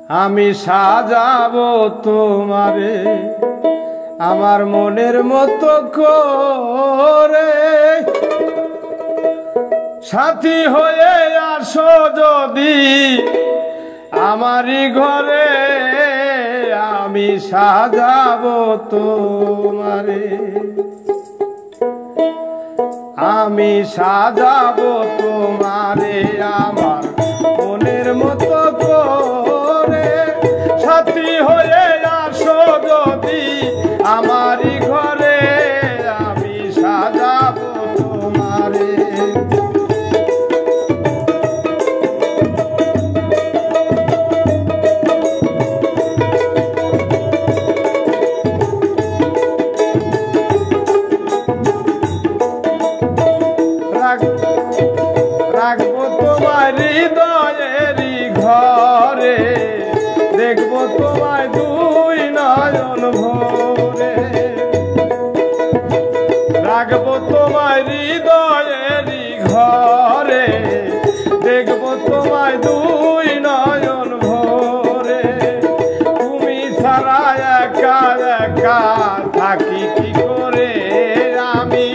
আমি সাজাবো তোমারে আমার মনের মতো করে, সাথী হয়ে আসো যদি আমারই ঘরে। আমি সাজাবো তোমারে, আমি সাজাবো তোমারে আমার মনের মতো করে, সাথী হয়ে আসো যদি আমারই ঘরে। আমি সাজাবো তোমারে। রাখবো তোমার হৃদয়েরই ঘরে, দেখবো তোমায় দুই নয়ন ভরে। রাখবো তোমার হৃদয়েরই ঘরে, দেখবো তোমায় দুই নয়ন ভরে। তুমি ছাড়া একা একা থাকি কি করে আমি,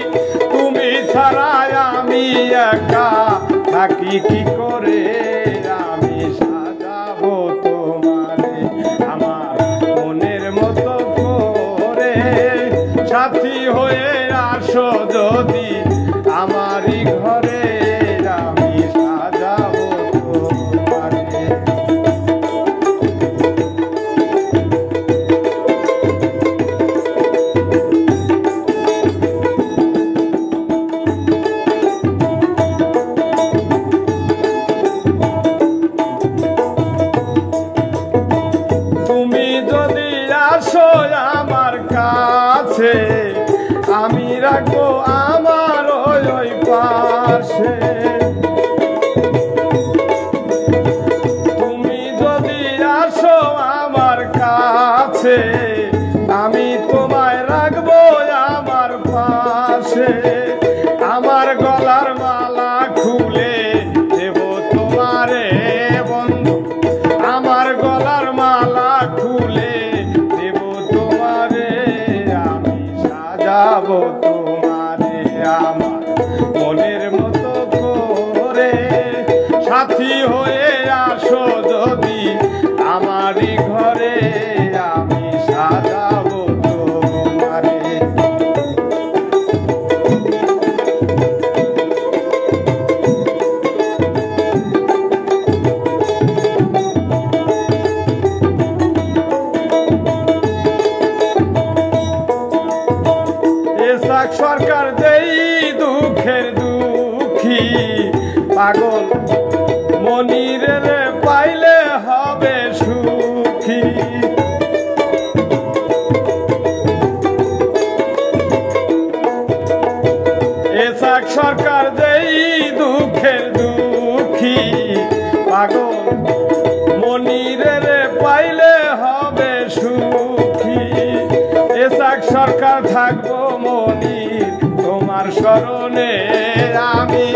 তুমি ছাড়া আমি একা থাকি কি করে। আমি সাজাবো তোমারে আমার মনের মতো করে, সাথী হয়ে আসো যদি আমারই ঘরে। আমি সাজাবো তোমারে। আমার কাছে আমি রাখবো আমার ওই পাশে। তুমি যদি আসো আমার কাছে আমি তোমায় রাখবো আমার পাশে। আমার গলার মালা খুলে দেব তোমারে বন্ধু, আমার গলার মালা খুলে সাজাবো তোমারে আমার মনের মতো করে, সাথী হয়ে আসো যদি আমারই ঘরে। আমি সাজাবো তোমারে। সরকার যেই দুঃখের দুঃখী পাগল মনিরের পাইলে হবে সুখী। এসাক সরকার যেই দুঃখের দুঃখী পাগল মনিরের পাইলে হবে সুখী। এসাক সরকার থাকবো মনির তোমার স্মরণে আমি,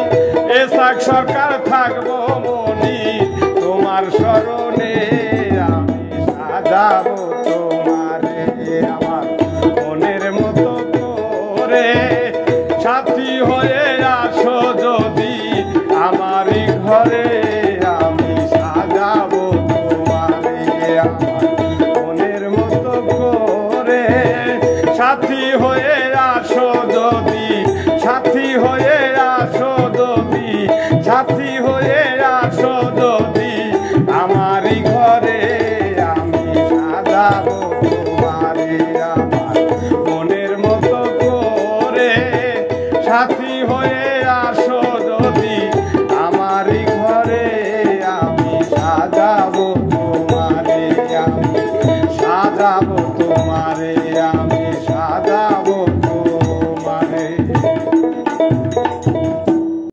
এসাক সরকার থাকবো মনির তোমার স্মরণে। আমি সাজাবো তোমারে আমার মনের মতো করে, সাথী হয়ে আসো যদি আমারই ঘরে। আমি সাজাবো তোমারে আমার মনের মতো করে, সাথী হয়ে আসো যদি, সাথী হয়ে আসো যদি, সাথী